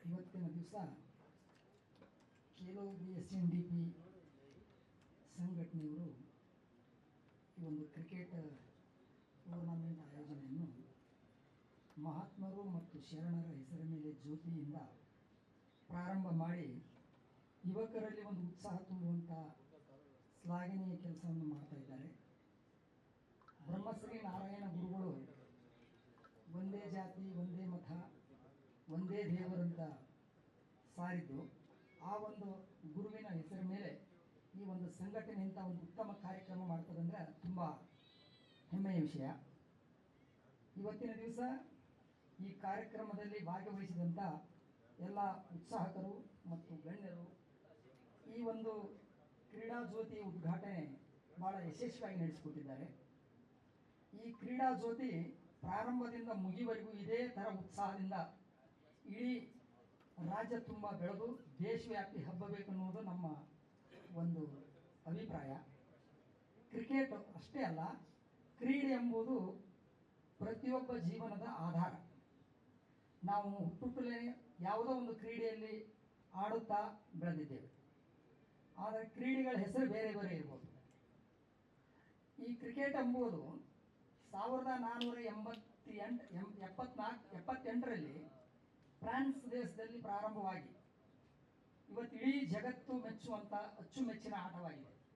ಇವತ್ತಿನ ದಿವಸ ಖೇಲೋ BSNDP ಸಂಘಟನೆಯವರು ಈ ಒಂದು ಕ್ರಿಕೆಟ್ ಟೂರ್ನಮೆಂಟ್ ಆಯೋಜನೆಯನ್ನು ಮಹಾತ್ಮರು ಮತ್ತು ಶರಣರ ಹೆಸರ ಮೇಲೆ ಜ್ಯೋತಿಯಿಂದ ಪ್ರಾರಂಭ ಮಾಡಿ ಯುವಕರಲ್ಲಿ ಒಂದು ಉತ್ಸಾಹ ತುಂಬುವಂಥ ಶ್ಲಾಘನೀಯ ಕೆಲಸವನ್ನು ಮಾಡ್ತಾ ಇದ್ದಾರೆ. ಬ್ರಹ್ಮಶ್ರೀ ನಾರಾಯಣ ಗುರುಗಳು ಒಂದೇ ಜಾತಿ ಒಂದೇ ಮತ ಒಂದೇ ದೇವರಂತ ಸಾರಿದ್ದು, ಆ ಒಂದು ಗುರುವಿನ ಹೆಸರ ಮೇಲೆ ಈ ಒಂದು ಸಂಘಟನೆಯಿಂದ ಒಂದು ಉತ್ತಮ ಕಾರ್ಯಕ್ರಮ ಮಾಡ್ತದಂದ್ರೆ ತುಂಬ ಹೆಮ್ಮೆಯ ವಿಷಯ. ಇವತ್ತಿನ ದಿವಸ ಈ ಕಾರ್ಯಕ್ರಮದಲ್ಲಿ ಭಾಗವಹಿಸಿದಂಥ ಎಲ್ಲ ಉತ್ಸಾಹಕರು ಮತ್ತು ಗಣ್ಯರು ಈ ಒಂದು ಕ್ರೀಡಾ ಜ್ಯೋತಿ ಉದ್ಘಾಟನೆ ಭಾಳ ಯಶಸ್ವಿಯಾಗಿ ನಡೆಸಿಕೊಟ್ಟಿದ್ದಾರೆ. ಈ ಕ್ರೀಡಾ ಜ್ಯೋತಿ ಪ್ರಾರಂಭದಿಂದ ಮುಗಿವರೆಗೂ ಇದೇ ಥರ ಉತ್ಸಾಹದಿಂದ ಇಡೀ ರಾಜ್ಯ ತುಂಬ ಬೆಳೆದು ದೇಶವ್ಯಾಪಿ ಹಬ್ಬಬೇಕನ್ನುವುದು ನಮ್ಮ ಒಂದು ಅಭಿಪ್ರಾಯ. ಕ್ರಿಕೆಟ್ ಅಷ್ಟೇ ಅಲ್ಲ, ಕ್ರೀಡೆ ಎಂಬುದು ಪ್ರತಿಯೊಬ್ಬ ಜೀವನದ ಆಧಾರ. ನಾವು ಹುಟ್ಟುತ್ತಲೇ ಯಾವುದೋ ಒಂದು ಕ್ರೀಡೆಯಲ್ಲಿ ಆಡುತ್ತಾ ಬೆಳೆದಿದ್ದೇವೆ. ಆದರೆ ಕ್ರೀಡೆಗಳ ಹೆಸರು ಬೇರೆ ಬೇರೆ ಇರ್ಬೋದು. ಈ ಕ್ರಿಕೆಟ್ ಎಂಬುದು 1478ರಲ್ಲಿ ಫ್ರಾನ್ಸ್ ದೇಶದಲ್ಲಿ ಪ್ರಾರಂಭವಾಗಿ ಇವತ್ತು ಇಡೀ ಜಗತ್ತು ಮೆಚ್ಚುವಂಥ ಅಚ್ಚುಮೆಚ್ಚಿನ ಆಟವಾಗಿದೆ.